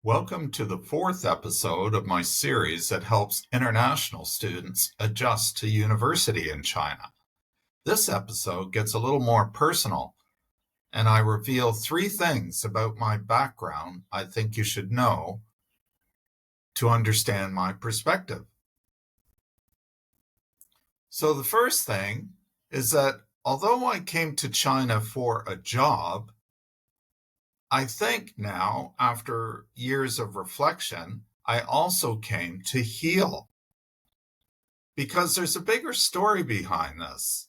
Welcome to the fourth episode of my series that helps international students adjust to university in China. This episode gets a little more personal, and I reveal 3 things about my background I think you should know to understand my perspective. So the first thing is that although I came to China for a job, I think now, after years of reflection, I also came to heal because there's a bigger story behind this.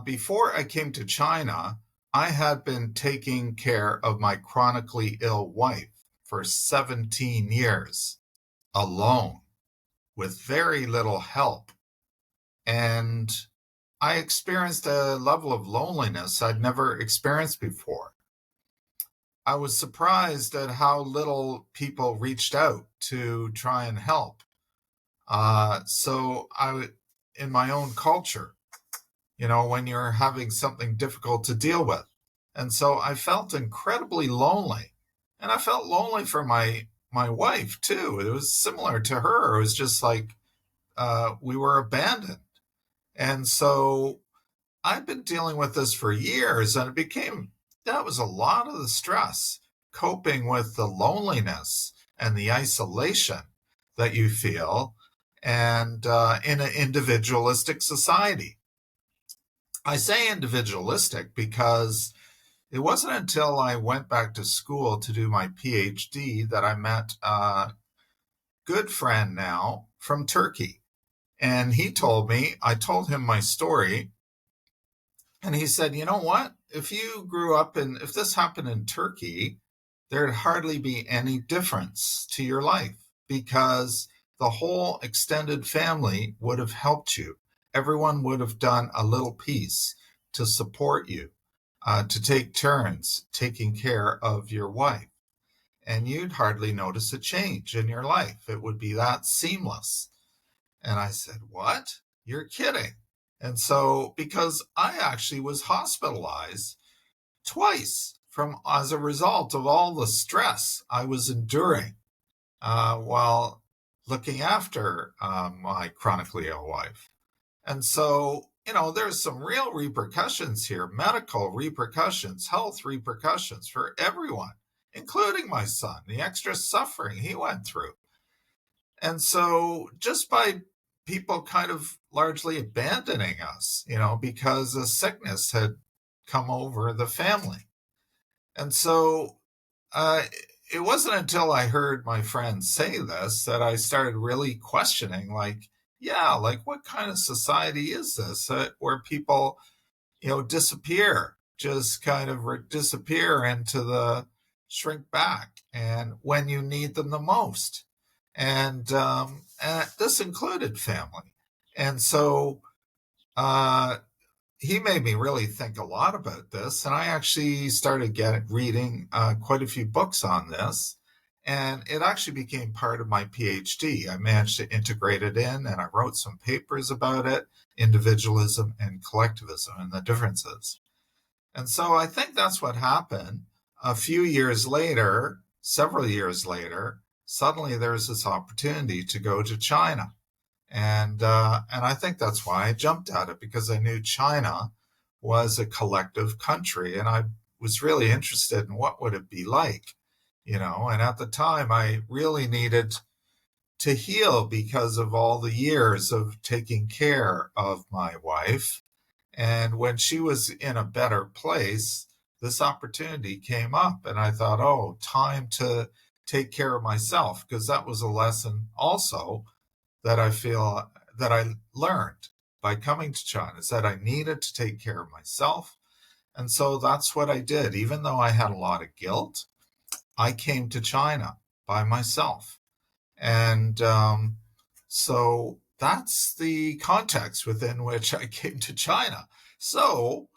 Before I came to China, I had been taking care of my chronically ill wife for 17 years alone with very little help. And I experienced a level of loneliness I'd never experienced before. I was surprised at how little people reached out to try and help. In my own culture, when you're having something difficult to deal with. And so I felt incredibly lonely. And I felt lonely for my wife, too. It was similar to her. It was just like we were abandoned. And so I've been dealing with this for years, and that was a lot of the stress, coping with the loneliness and the isolation that you feel and in an individualistic society. I say individualistic because it wasn't until I went back to school to do my PhD that I met a good friend now from Turkey. And I told him my story, and he said, you know what? If this happened in Turkey, there'd hardly be any difference to your life because the whole extended family would have helped you. Everyone would have done a little piece to support you, to take turns taking care of your wife. And you'd hardly notice a change in your life. It would be that seamless. And I said, what? You're kidding. And so, because I actually was hospitalized twice as a result of all the stress I was enduring while looking after my chronically ill wife. And so, there's some real repercussions here, medical repercussions, health repercussions for everyone, including my son, the extra suffering he went through. And so just by people kind of largely abandoning us, because a sickness had come over the family. And so it wasn't until I heard my friends say this that I started really questioning, what kind of society is this where people, disappear, just kind of disappear into shrink back and when you need them the most. And this included family. And so he made me really think a lot about this. And I actually started reading quite a few books on this. And it actually became part of my PhD. I managed to integrate it in, and I wrote some papers about it, individualism and collectivism and the differences. And so I think that's what happened. A few years later, several years later, suddenly there's this opportunity to go to China. And I think that's why I jumped at it, because I knew China was a collective country, and I was really interested in what would it be like, and at the time I really needed to heal because of all the years of taking care of my wife. And when she was in a better place, this opportunity came up, and I thought, oh, time to take care of myself, because that was a lesson also that I feel that I learned by coming to China, is that I needed to take care of myself. And so that's what I did. Even though I had a lot of guilt, I came to China by myself. And so that's the context within which I came to China. So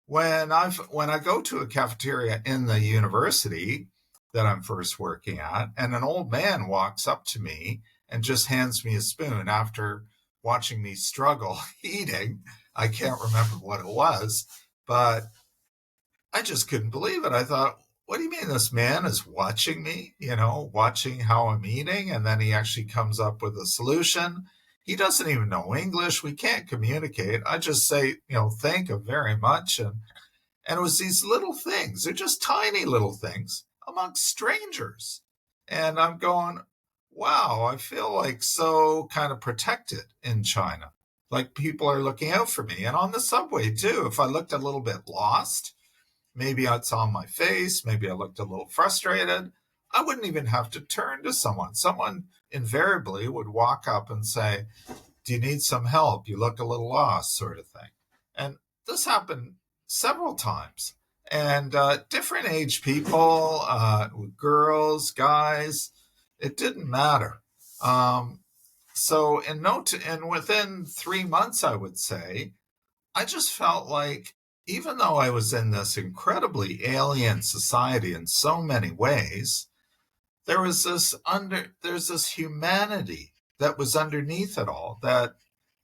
when I go to a cafeteria in the university that I'm first working at, and an old man walks up to me and just hands me a spoon after watching me struggle eating, I can't remember what it was, but I just couldn't believe it. I thought, what do you mean this man is watching me, watching how I'm eating? And then he actually comes up with a solution. He doesn't even know English. We can't communicate. I just say, thank you very much. And it was these little things. They're just tiny little things amongst strangers. And I'm going, wow, I feel like so kind of protected in China. Like people are looking out for me. And on the subway, too, if I looked a little bit lost, maybe it's on my face, maybe I looked a little frustrated, I wouldn't even have to turn to someone. Someone invariably would walk up and say, do you need some help? You look a little lost, sort of thing. And this happened several times. And different age people, girls, guys, it didn't matter. And within 3 months, I would say, I just felt like even though I was in this incredibly alien society in so many ways, there's this humanity that was underneath it all that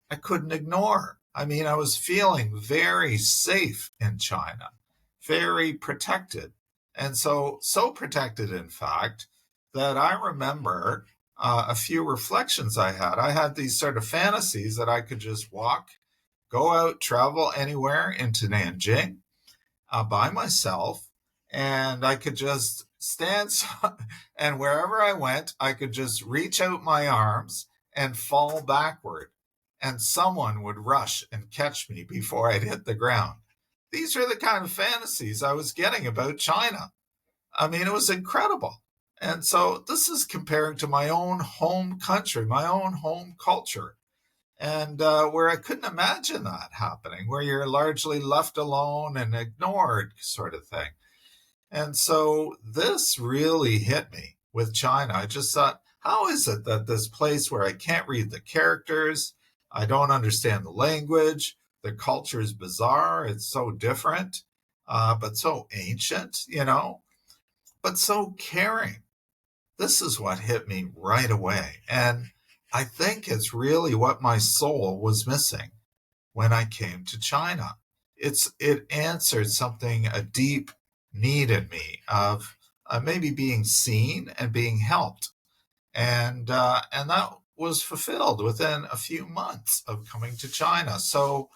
I couldn't ignore. I mean, I was feeling very safe in China, very protected. And so protected, in fact, that I remember a few reflections I had. I had these sort of fantasies that I could just go out, travel anywhere into Nanjing by myself, and I could just stand, and wherever I went, I could just reach out my arms and fall backward, and someone would rush and catch me before I'd hit the ground. These are the kind of fantasies I was getting about China. I mean, it was incredible. And so this is comparing to my own home country, my own home culture, and where I couldn't imagine that happening, where you're largely left alone and ignored, sort of thing. And so this really hit me with China. I just thought, how is it that this place where I can't read the characters, I don't understand the language, the culture is bizarre, it's so different, but so ancient, but so caring. This is what hit me right away. And I think it's really what my soul was missing when I came to China. It answered something, a deep need in me of maybe being seen and being helped. And that was fulfilled within a few months of coming to China. So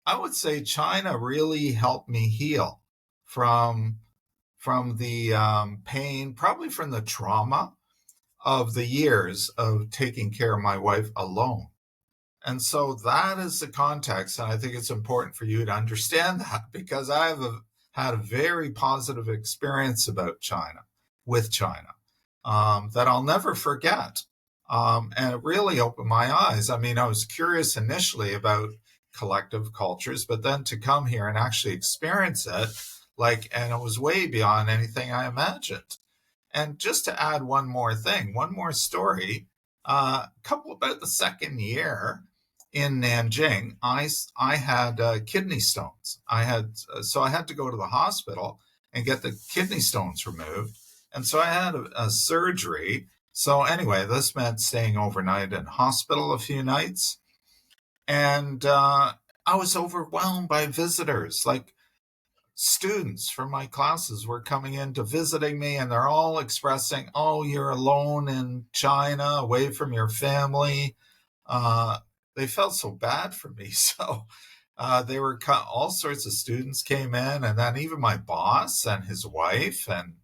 I would say China really helped me heal from the pain, probably from the trauma of the years of taking care of my wife alone. And so that is the context. And I think it's important for you to understand that, because I have had a very positive experience with China, that I'll never forget. And it really opened my eyes. I mean, I was curious initially about collective cultures, but then to come here and actually experience it, and it was way beyond anything I imagined. And just to add one more thing, one more story, about the second year in Nanjing, I had kidney stones. So I had to go to the hospital and get the kidney stones removed. And so I had a surgery. So anyway, this meant staying overnight in hospital a few nights. And I was overwhelmed by visitors. Like, students from my classes were coming in to visiting me, and they're all expressing, oh, you're alone in China, away from your family. They felt so bad for me. So all sorts of students came in, and then even my boss and his wife and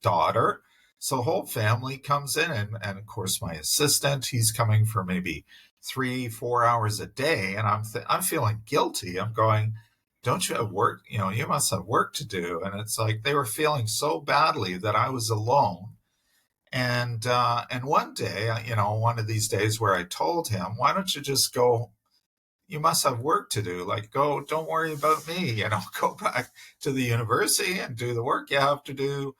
daughter. So the whole family comes in, and of course my assistant, he's coming for maybe 3-4 hours a day. And I'm feeling guilty. I'm going, don't you have work? You must have work to do. And it's like they were feeling so badly that I was alone. And one day, one of these days where I told him, why don't you just go? You must have work to do. Like, go, don't worry about me, go back to the university and do the work you have to do.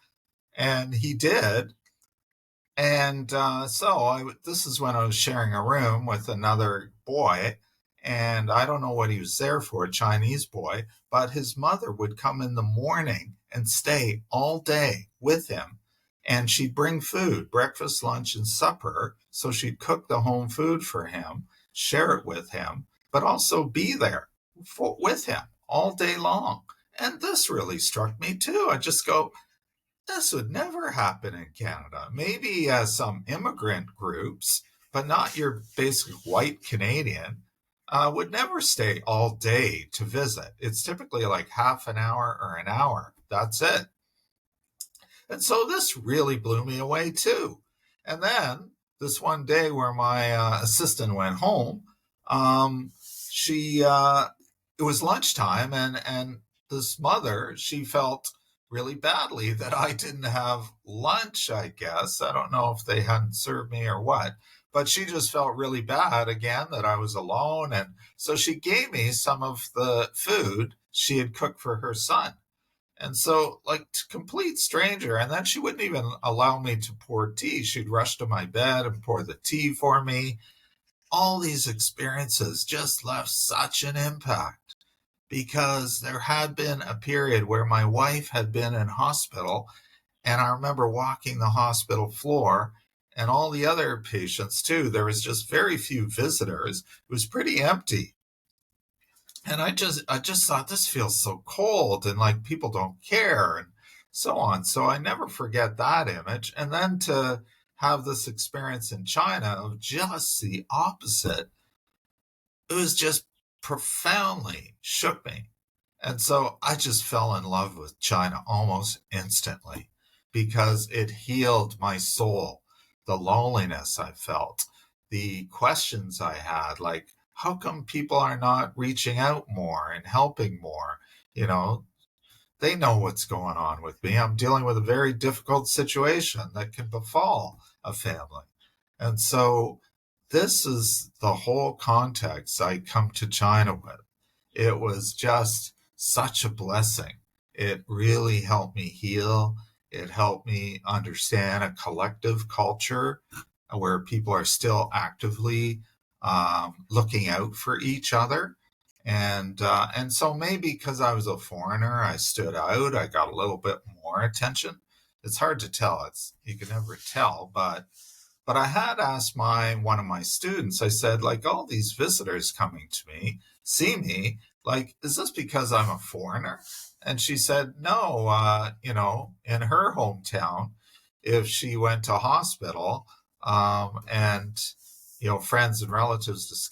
And he did. And this is when I was sharing a room with another boy. And I don't know what he was there for, a Chinese boy, but his mother would come in the morning and stay all day with him. And she'd bring food, breakfast, lunch, and supper. So she'd cook the home food for him, share it with him, but also be there with him all day long. And this really struck me too. I just go, this would never happen in Canada. Maybe some immigrant groups, but not your basic white Canadian, would never stay all day to visit. It's typically like half an hour or an hour. That's it. And so this really blew me away too. And then this one day where my assistant went home, um, she it was lunchtime, and this mother, she felt really badly that I didn't have lunch. I guess I don't know if they hadn't served me or what, but she just felt really bad again that I was alone, and so she gave me some of the food she had cooked for her son. And so, like, complete stranger. And then she wouldn't even allow me to pour tea. She'd rush to my bed and pour the tea for me. All these experiences just left such an impact because there had been a period where my wife had been in hospital. And I remember walking the hospital floor and all the other patients too. There was just very few visitors. It was pretty empty. And I just thought this feels so cold and like people don't care and so on. So I never forget that image. And then to have this experience in China of just the opposite, it was just profoundly shook me. And so I just fell in love with China almost instantly because it healed my soul, the loneliness I felt, the questions I had, like, how come people are not reaching out more and helping more? You know, they know what's going on with me. I'm dealing with a very difficult situation that can befall a family. And so this is the whole context I come to China with. It was just such a blessing. It really helped me heal. It helped me understand a collective culture where people are still actively looking out for each other. And so maybe because I was a foreigner, I stood out. I got a little bit more attention. It's hard to tell. It's you can never tell, but I had asked my one of my students, I said, like, all these visitors coming to me, see me, like, is this because I'm a foreigner? And she said, no, in her hometown, if she went to hospital, and, friends and relatives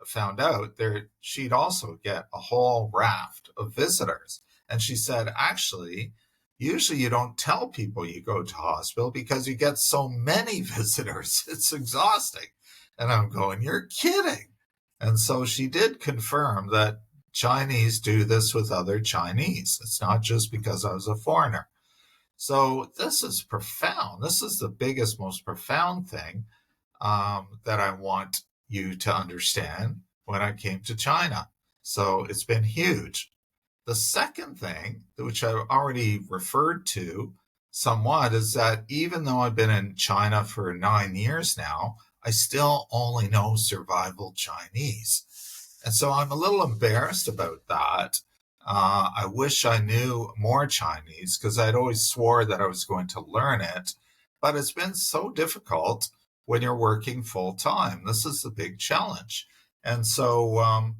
found out there, she'd also get a whole raft of visitors. And she said, actually, usually you don't tell people you go to hospital because you get so many visitors. It's exhausting. And I'm going, you're kidding. And so she did confirm that Chinese do this with other Chinese. It's not just because I was a foreigner. So this is profound. This is the biggest, most profound thing that I want you to understand when I came to China. So it's been huge. The second thing, which I've already referred to somewhat, is that even though I've been in China for 9 years now, I still only know survival Chinese. And so I'm a little embarrassed about that. I wish I knew more Chinese because I'd always swore that I was going to learn it. But it's been so difficult when you're working full time. This is the big challenge. And so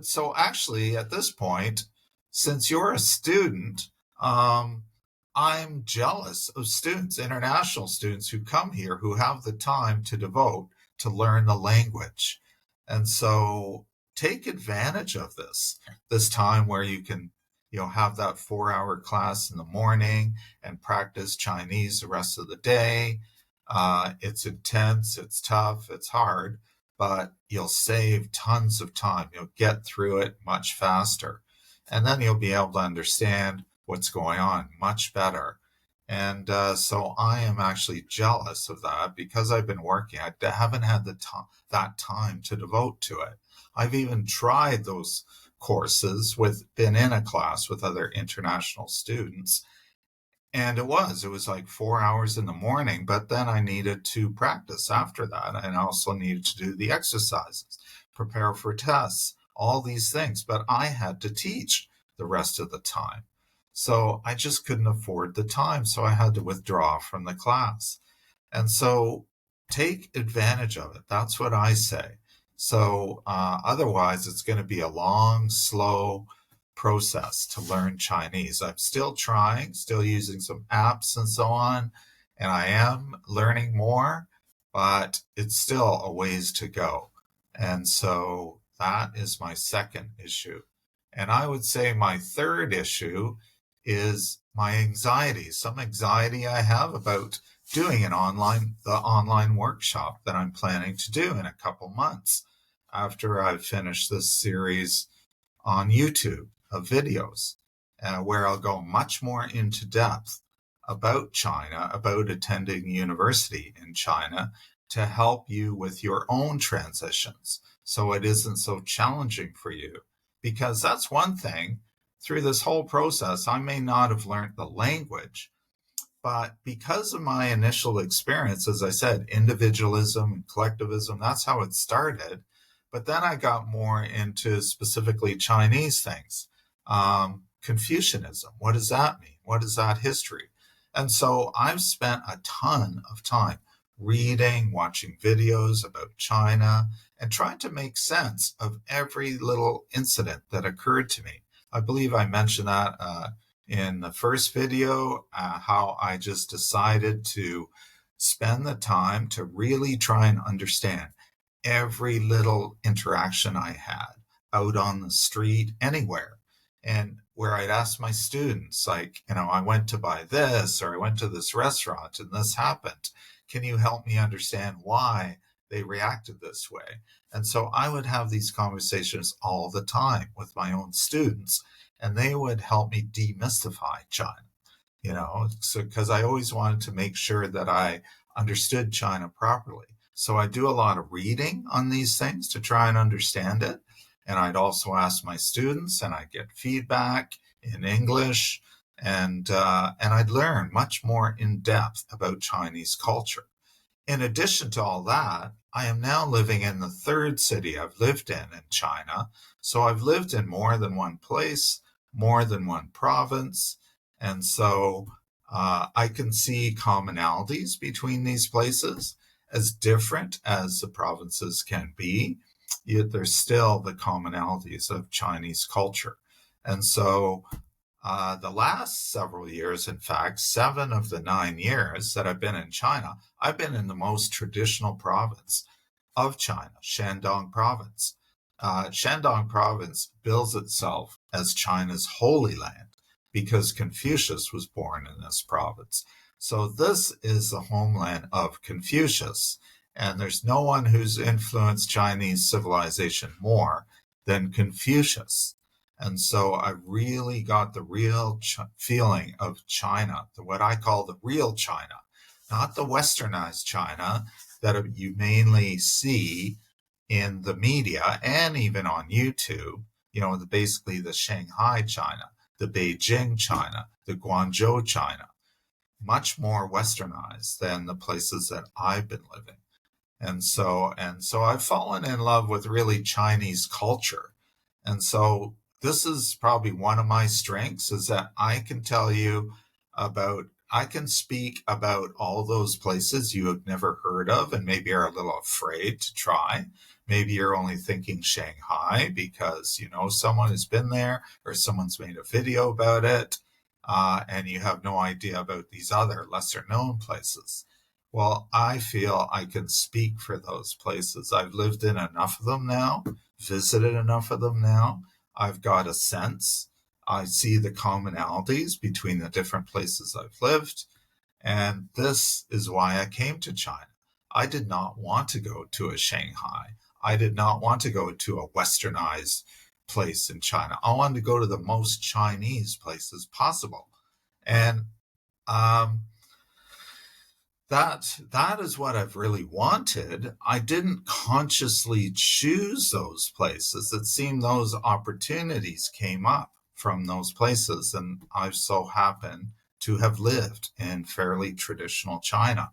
so actually at this point, since you're a student, I'm jealous of students, international students who come here who have the time to devote to learn the language. And so take advantage of this time where you can, have that 4-hour class in the morning and practice Chinese the rest of the day. It's intense, it's tough, it's hard, but you'll save tons of time. You'll get through it much faster. And then you'll be able to understand what's going on much better. And so I am actually jealous of that because I've been working. I haven't had that time to devote to it. I've even tried those courses been in a class with other international students. And it was like 4 hours in the morning, but then I needed to practice after that. And I also needed to do the exercises, prepare for tests, all these things. But I had to teach the rest of the time. So I just couldn't afford the time. So I had to withdraw from the class. And so take advantage of it. That's what I say. So otherwise, it's going to be a long, slow process to learn Chinese. I'm still trying, still using some apps and so on, and I am learning more, but it's still a ways to go. And so that is my second issue. And I would say my third issue is my anxiety, some anxiety I have about doing the online workshop that I'm planning to do in a couple months after I've finished this series on YouTube of videos, where I'll go much more into depth about China, about attending university in China, to help you with your own transitions so it isn't so challenging for you. Because that's one thing, through this whole process, I may not have learned the language, but because of my initial experience, as I said, individualism and collectivism, that's how it started. But then I got more into specifically Chinese things. Confucianism, what does that mean? What is that history? And so I've spent a ton of time reading, watching videos about China, and trying to make sense of every little incident that occurred to me. I believe I mentioned that in the first video, how I just decided to spend the time to really try and understand every little interaction I had out on the street, anywhere. And where I'd ask my students, like, I went to buy this, or I went to this restaurant and this happened. Can you help me understand why they reacted this way? And so I would have these conversations all the time with my own students, and they would help me demystify China, so because I always wanted to make sure that I understood China properly. So I do a lot of reading on these things to try and understand it. And I'd also ask my students, and I'd get feedback in English, and I'd learn much more in depth about Chinese culture. In addition to all that, I am now living in the third city I've lived in China. So I've lived in more than one place, more than one province. And so I can see commonalities between these places. As different as the provinces can be, yet there's still the commonalities of Chinese culture. And so the last several years, in fact, 7 of the 9 years that I've been in China, I've been in the most traditional province of China, Shandong province. Shandong province bills itself as China's holy land because Confucius was born in this province. So this is the homeland of Confucius, and there's no one who's influenced Chinese civilization more than Confucius. And so I really got the real feeling of China, what I call the real China, not the westernized China that you mainly see in the media and even on YouTube, basically the Shanghai China, the Beijing China, the Guangzhou China. Much more westernized than the places that I've been living. And so I've fallen in love with really Chinese culture. And so this is probably one of my strengths, is that I can speak about all those places you have never heard of and maybe are a little afraid to try. Maybe you're only thinking Shanghai because, someone has been there or someone's made a video about it. And you have no idea about these other lesser known places. Well, I feel I can speak for those places. I've lived in enough of them now, visited enough of them now. I've got a sense. I see the commonalities between the different places I've lived. And this is why I came to China. I did not want to go to a Shanghai. I did not want to go to a westernized place in China. I wanted to go to the most Chinese places possible. And that is what I've really wanted. I didn't consciously choose those places. It seemed those opportunities came up from those places, and I so happen to have lived in fairly traditional China.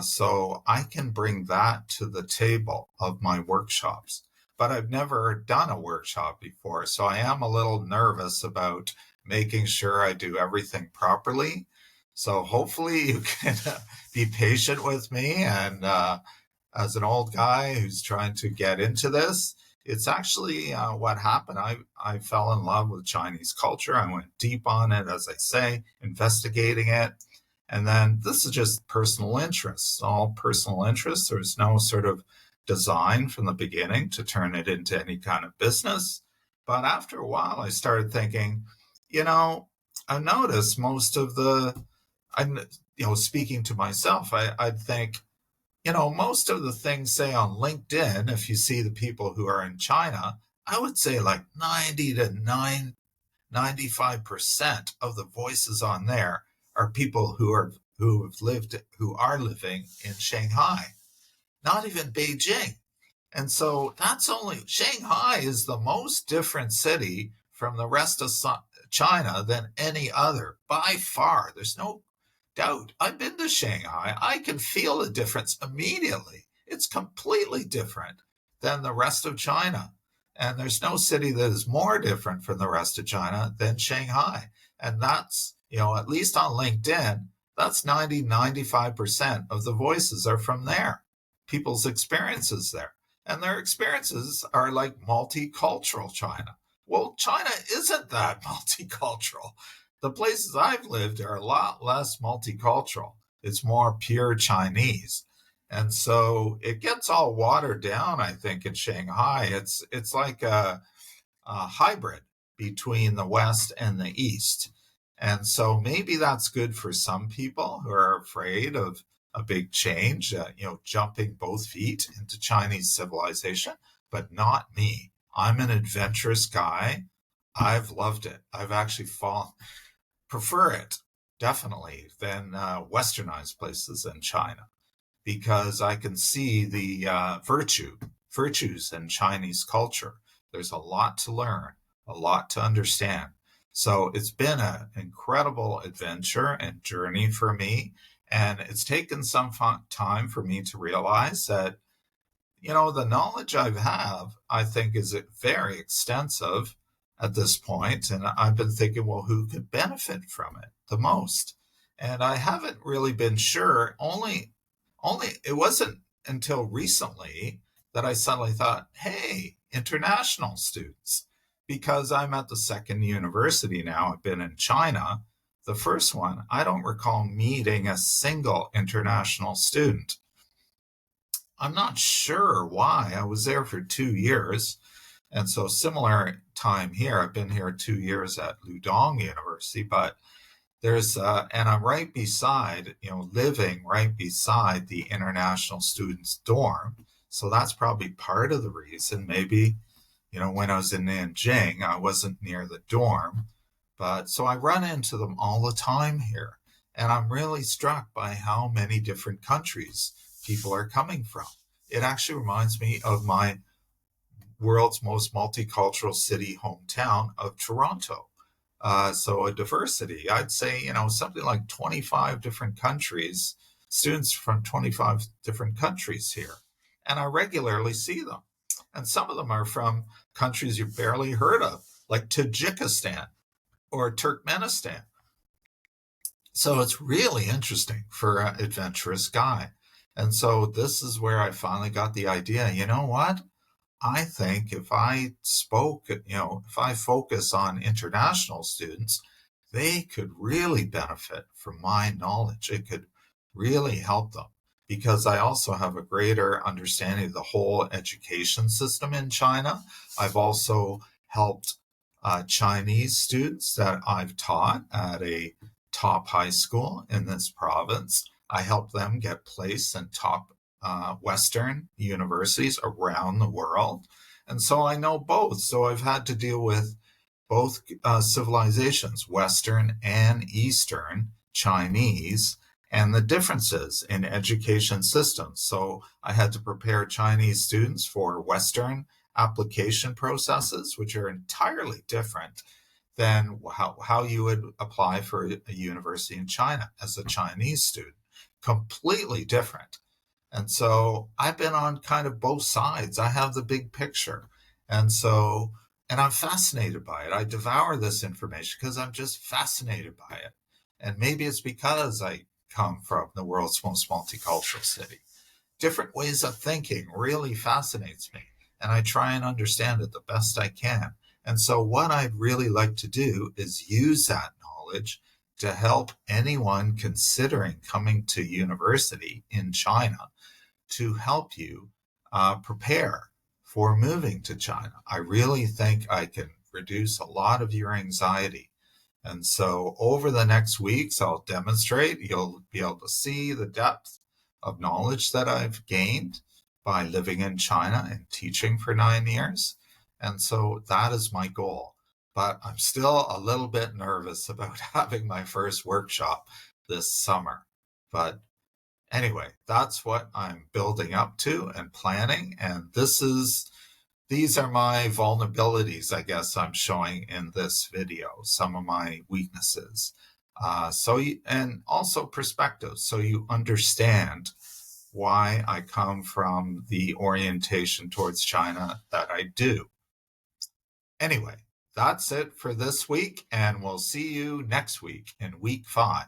So I can bring that to the table of my workshops. But I've never done a workshop before, so I am a little nervous about making sure I do everything properly. So hopefully you can be patient with me. And as an old guy who's trying to get into this, It's actually what happened. I fell in love with Chinese culture. I went deep on it, as I say, investigating it. And then this is just personal interests, all personal interests. There's no sort of design from the beginning to turn it into any kind of business. But after a while, I started thinking, you know, I noticed most of speaking to myself, I'd think, most of the things, say on LinkedIn, if you see the people who are in China, I would say like 90 to 95% of the voices on there are people who are living in Shanghai, not even Beijing. And so that's only Shanghai is the most different city from the rest of China than any other by far. There's no doubt. I've been to Shanghai. I can feel the difference immediately. It's completely different than the rest of China. And there's no city that is more different from the rest of China than Shanghai. And that's, at least on LinkedIn, that's 95% of the voices are from there, people's experiences there. And their experiences are like multicultural China. Well, China isn't that multicultural. The places I've lived are a lot less multicultural. It's more pure Chinese. And so it gets all watered down, I think, in Shanghai. It's like a hybrid between the West and the East. And so maybe that's good for some people who are afraid of a big change, jumping both feet into Chinese civilization, but not me. I'm an adventurous guy. I've loved it. I've actually prefer it definitely than westernized places in China, because I can see the virtues in Chinese culture. There's a lot to learn, a lot to understand. So it's been an incredible adventure and journey for me. And it's taken some time for me to realize that, the knowledge I have, I think, is very extensive at this point. And I've been thinking, well, who could benefit from it the most? And I haven't really been sure. Only it wasn't until recently that I suddenly thought, hey, international students, because I'm at the second university now. I've been in China. The first one, I don't recall meeting a single international student. I'm not sure why. I was there for 2 years. And so similar time here. I've been here 2 years at Ludong University, but and I'm right beside, living right beside the international students dorm. So that's probably part of the reason. Maybe, when I was in Nanjing, I wasn't near the dorm, but so I run into them all the time here. And I'm really struck by how many different countries people are coming from. It actually reminds me of my world's most multicultural city hometown of Toronto. So a diversity, I'd say, something like 25 different countries, students from 25 different countries here. And I regularly see them. And some of them are from countries you've barely heard of, like Tajikistan or Turkmenistan. So it's really interesting for an adventurous guy. And so this is where I finally got the idea, you know what? I think if I focus on international students, they could really benefit from my knowledge. It could really help them, because I also have a greater understanding of the whole education system in China. I've also helped Chinese students that I've taught at a top high school in this province. I helped them get placed in top Western universities around the world. And so I know both. So I've had to deal with both civilizations, Western and Eastern, Chinese, and the differences in education systems. So I had to prepare Chinese students for Western application processes, which are entirely different than how you would apply for a university in China as a Chinese student. Completely different. And so I've been on kind of both sides. I have the big picture. And I'm fascinated by it. I devour this information because I'm just fascinated by it. And maybe it's because I come from the world's most multicultural city. Different ways of thinking really fascinates me. and I try and understand it the best I can. And so what I'd really like to do is use that knowledge to help anyone considering coming to university in China, to help you prepare for moving to China. I really think I can reduce a lot of your anxiety. And so over the next weeks, I'll demonstrate. You'll be able to see the depth of knowledge that I've gained by living in China and teaching for 9 years. And so that is my goal. But I'm still a little bit nervous about having my first workshop this summer. But anyway, that's what I'm building up to and planning. And these are my vulnerabilities, I guess I'm showing in this video, some of my weaknesses. And also perspective, so you understand why I come from the orientation towards China that I do. Anyway, that's it for this week, and we'll see you next week in week 5.